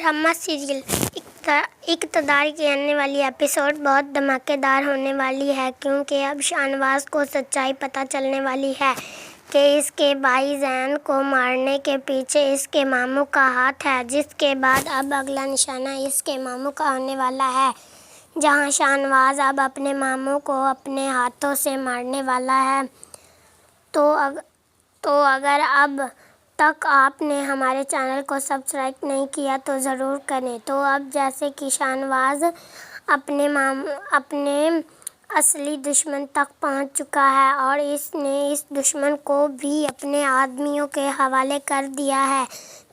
Brahma serial اقتدار کی آنے والی ایپیسوڈ بہت دھماکے دار ہونے والی ہے، کیونکہ اب شاہنواز کو سچائی پتہ چلنے والی ہے کہ اس کے بھائی زین کو مارنے کے پیچھے اس کے ماموں کا ہاتھ ہے، جس کے بعد اب اگلا نشانہ اس کے ماموں کا ہونے والا ہے، جہاں شاہنواز اب اپنے ماموں کو اپنے ہاتھوں سے مارنے والا ہے۔ تو اگر اب تک آپ نے ہمارے چینل کو سبسکرائب نہیں کیا تو ضرور کریں۔ تو اب جیسے کہ شاہنواز اپنے اصلی دشمن تک پہنچ چکا ہے اور اس نے اس دشمن کو بھی اپنے آدمیوں کے حوالے کر دیا ہے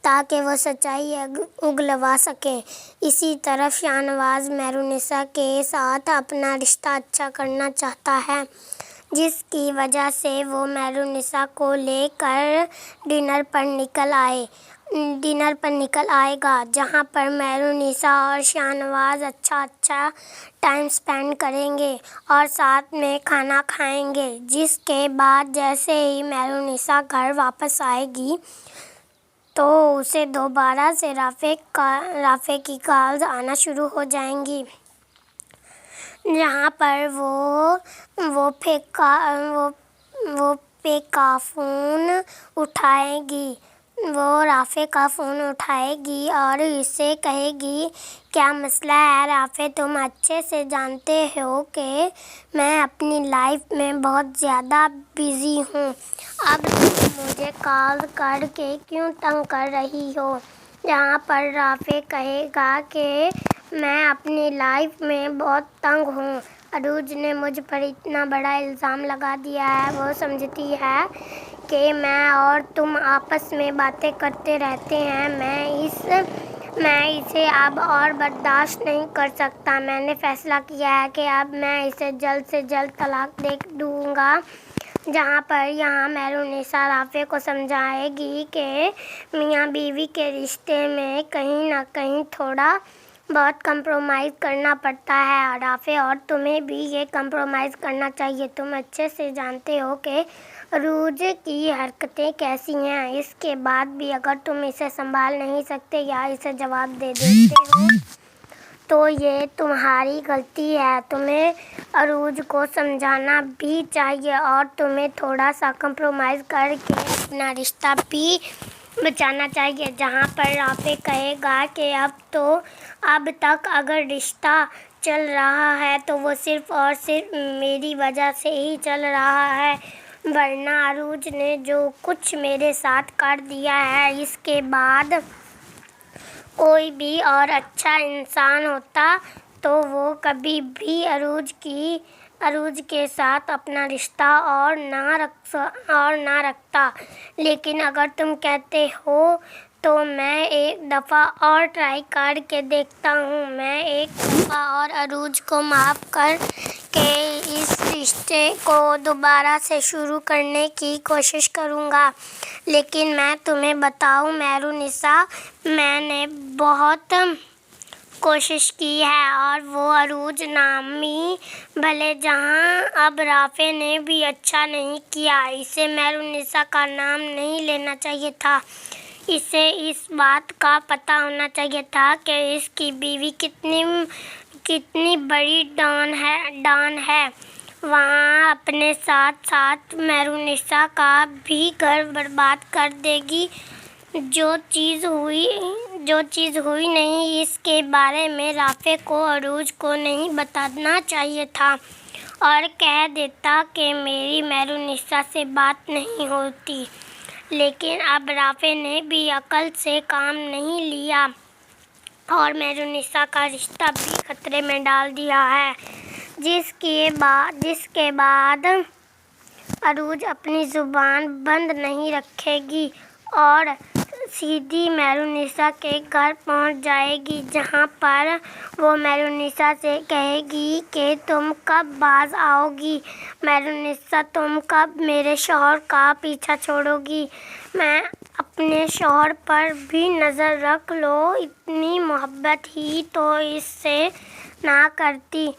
تاکہ وہ سچائی اگلوا سکے۔ اسی طرف شاہنواز مہرونسا کے ساتھ اپنا رشتہ اچھا کرنا چاہتا ہے، جس کی وجہ سے وہ مہرونسا کو لے کر ڈنر پر نکل آئے گا، جہاں پر مہرونسا اور شاہنواز اچھا ٹائم اسپینڈ کریں گے اور ساتھ میں کھانا کھائیں گے۔ جس کے بعد جیسے ہی مہرونسا گھر واپس آئے گی تو اسے دوبارہ سے رافع کی کالز آنا شروع ہو جائیں گی، جہاں پر وہ رافع کا فون اٹھائے گی اور اسے کہے گی، کیا مسئلہ ہے رافع؟ تم اچھے سے جانتے ہو کہ میں اپنی لائف میں بہت زیادہ بزی ہوں، اب تم مجھے کال کر کے کیوں تنگ کر رہی ہو؟ جہاں پر رافع کہے گا کہ میں اپنی لائف میں بہت تنگ ہوں، عروج نے مجھ پر اتنا بڑا الزام لگا دیا ہے، وہ سمجھتی ہے کہ میں اور تم آپس میں باتیں کرتے رہتے ہیں، میں اسے اب اور برداشت نہیں کر سکتا، میں نے فیصلہ کیا ہے کہ اب میں اسے جلد سے جلد طلاق دے دوں گا۔ جہاں پر یہاں مہرونسا رافع کو سمجھائے گی کہ میاں بیوی کے رشتے میں کہیں نہ کہیں تھوڑا بہت کمپرومائز کرنا پڑتا ہے رافع، اور تمہیں بھی یہ کمپرومائز کرنا چاہیے، تم اچھے سے جانتے ہو کہ عروج کی حرکتیں کیسی ہیں، اس کے بعد بھی اگر تم اسے سنبھال نہیں سکتے یا اسے جواب دے دیتے ہو تو یہ تمہاری غلطی ہے، تمہیں عروج کو سمجھانا بھی چاہیے اور تمہیں تھوڑا سا کمپرومائز کر کے اپنا رشتہ بھی بچانا چاہیے۔ جہاں پر رافع کہے گا کہ اب تک اگر رشتہ چل رہا ہے تو وہ صرف اور صرف میری وجہ سے ہی چل رہا ہے، ورنہ عروج نے جو کچھ میرے ساتھ کر دیا ہے، اس کے بعد کوئی بھی اور اچھا انسان ہوتا تو وہ کبھی بھی عروج کے ساتھ اپنا رشتہ اور نہ رکھتا، لیکن اگر تم کہتے ہو تو میں ایک دفعہ اور ٹرائی کر کے دیکھتا ہوں، میں ایک دفعہ اور عروج کو معاف کر کے اس رشتے کو دوبارہ سے شروع کرنے کی کوشش کروں گا۔ لیکن میں تمہیں بتاؤں مہرونسا، میں نے بہت کوشش کی ہے اور وہ عروج نامی بھلے جہاں اب رافع نے بھی اچھا نہیں کیا، اسے مہرونسا کا نام نہیں لینا چاہیے تھا، اسے اس بات کا پتہ ہونا چاہیے تھا کہ اس کی بیوی کتنی بڑی ڈان ہے، وہاں اپنے ساتھ ساتھ مہرونسا کا بھی گھر برباد کر دے گی۔ جو چیز ہوئی نہیں اس کے بارے میں رافع کو عروج کو نہیں بتانا چاہیے تھا اور کہہ دیتا کہ میری مہرونسا سے بات نہیں ہوتی، لیکن اب رافع نے بھی عقل سے کام نہیں لیا اور مہرونسا کا رشتہ بھی خطرے میں ڈال دیا ہے، جس کے بعد عروج اپنی زبان بند نہیں رکھے گی اور سیدھی مہرونسا کے گھر پہنچ جائے گی، جہاں پر وہ مہرونسا سے کہے گی کہ تم کب باز آؤ گی؟ مہرونسا، تم کب میرے شوہر کا پیچھا چھوڑو گی؟ میں اپنے شوہر پر بھی نظر رکھ لو، اتنی محبت ہی تو اس سے نہ کرتی،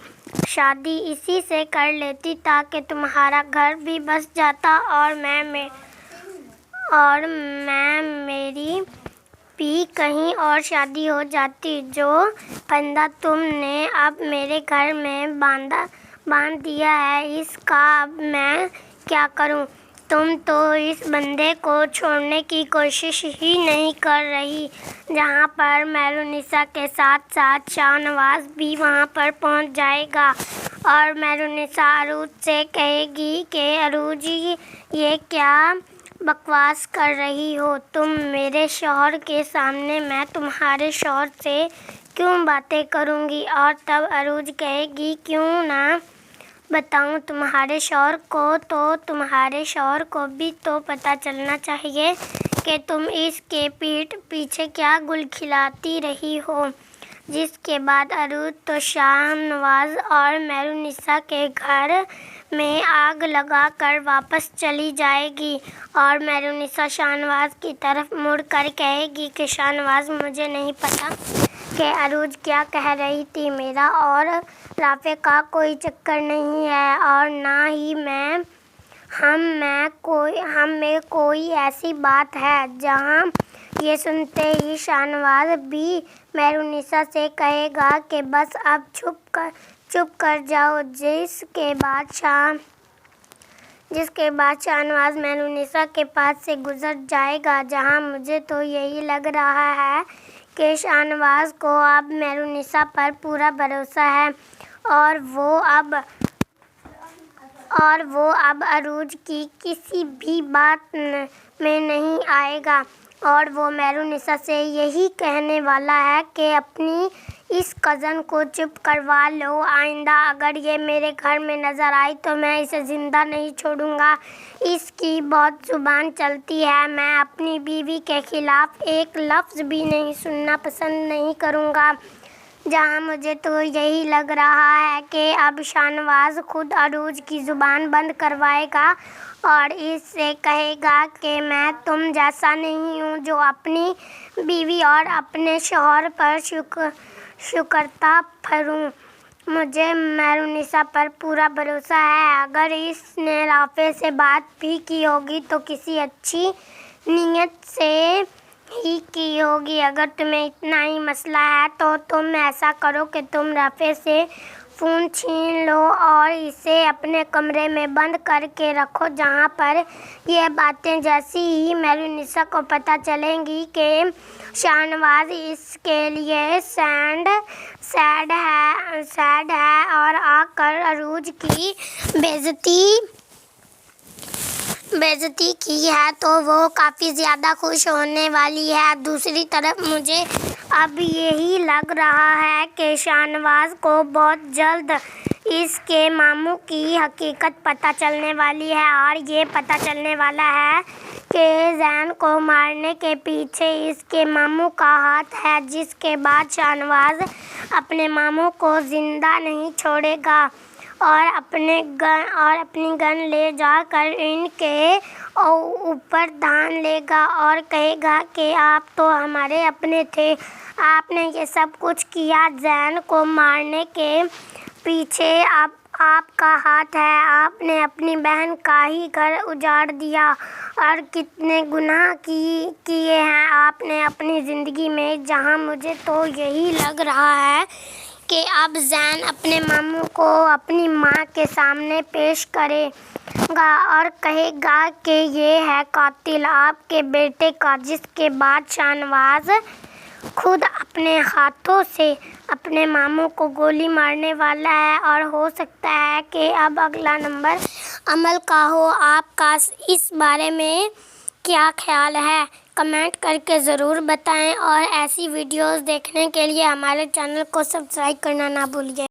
شادی اسی سے کر لیتی تاکہ تمہارا گھر بھی بس جاتا اور میں بھی کہیں اور شادی ہو جاتی۔ جو پھندا تم نے اب میرے گھر میں باندھ دیا ہے، اس کا اب میں کیا کروں؟ تم تو اس بندے کو چھوڑنے کی کوشش ہی نہیں کر رہی۔ جہاں پر مہرونسا کے ساتھ ساتھ شاہ نواز بھی وہاں پر پہنچ جائے گا اور مہرونسا عروج سے کہے گی کہ عروج یہ کیا بکواس کر رہی ہو تم میرے شوہر کے سامنے، میں تمہارے شوہر سے کیوں باتیں کروں گی؟ اور تب عروج کہے گی کیوں نہ بتاؤں تمہارے شوہر کو، تو تمہارے شوہر کو بھی تو پتہ چلنا چاہیے کہ تم اس کے پیٹھ پیچھے کیا گل کھلاتی رہی ہو۔ جس کے بعد عروج تو شاہ نواز اور مہرونسا کے گھر میں آگ لگا کر واپس چلی جائے گی اور مہرونسا شاہ نواز کی طرف مڑ کر کہے گی کہ شاہ نواز، مجھے نہیں پتا کہ عروج کیا کہہ رہی تھی۔ میرا اور رافع کا کوئی چکر نہیں ہے اور نہ ہی ہم میں کوئی ایسی بات ہے۔ جہاں یہ سنتے ہی شاہ نواز بھی مہرونسا سے کہے گا کہ بس اب چپ کر جاؤ۔ جس کے بعد شاہ نواز مہرونسا کے پاس سے گزر جائے گا۔ جہاں مجھے تو یہی لگ رہا ہے کہ شاہ نواز کو اب مہرونسا پر پورا بھروسہ ہے اور وہ اب عروج کی کسی بھی بات میں نہیں آئے گا اور وہ مہرونسا سے یہی کہنے والا ہے کہ اپنی اس کزن کو چپ کروا لو۔ آئندہ اگر یہ میرے گھر میں نظر آئی تو میں اسے زندہ نہیں چھوڑوں گا۔ اس کی بہت زبان چلتی ہے۔ میں اپنی بیوی کے خلاف ایک لفظ بھی سننا پسند نہیں کروں گا۔ جہاں مجھے تو یہی لگ رہا ہے کہ اب شاہ نواز خود عروج کی زبان بند کروائے گا اور اس سے کہے گا کہ میں تم جیسا نہیں ہوں جو اپنی بیوی اور اپنے شوہر پر شکرتا پھروں۔ مجھے مہرونسا پر پورا بھروسہ ہے۔ اگر اس نے رافع سے بات بھی کی ہوگی تو کسی اچھی نیت سے ہی کی ہوگی۔ اگر تمہیں اتنا ہی مسئلہ ہے تو تم ایسا کرو کہ تم رافع سے فون چھین لو اور اسے اپنے کمرے میں بند کر کے رکھو۔ جہاں پر یہ باتیں جیسے ہی مہرونسا کو پتہ چلیں گی کہ شاہ نواز اس کے لیے سیڈ ہے اور آ کر عروج کی بےعزتی کی ہے تو وہ کافی زیادہ خوش ہونے والی ہے۔ دوسری طرف مجھے اب یہی لگ رہا ہے کہ شاہ نواز کو بہت جلد اس کے ماموں کی حقیقت پتہ چلنے والی ہے اور یہ پتہ چلنے والا ہے کہ زین کو مارنے کے پیچھے اس کے ماموں کا ہاتھ ہے۔ جس کے بعد شاہ نواز اپنے ماموں کو زندہ نہیں چھوڑے گا اور اپنی گن لے جا کر ان کے اوپر دھان لے گا اور کہے گا کہ آپ تو ہمارے اپنے تھے، آپ نے یہ سب کچھ کیا، زین کو مارنے کے پیچھے آپ کا ہاتھ ہے، آپ نے اپنی بہن کا ہی گھر اجاڑ دیا اور کتنے گناہ کیے ہیں آپ نے اپنی زندگی میں۔ جہاں مجھے تو یہی لگ رہا ہے کہ اب زین اپنے ماموں کو اپنی ماں کے سامنے پیش کرے گا اور کہے گا کہ یہ ہے قاتل آپ کے بیٹے کا۔ جس کے بعد شاہ نواز خود اپنے ہاتھوں سے اپنے ماموں کو گولی مارنے والا ہے اور ہو سکتا ہے کہ اب اگلا نمبر عمل کا ہو۔ آپ کا اس بارے میں کیا خیال ہے؟ کمنٹ کر کے ضرور بتائیں اور ایسی ویڈیوز دیکھنے کے لیے ہمارے چینل کو سبسکرائب کرنا نہ بھولیے۔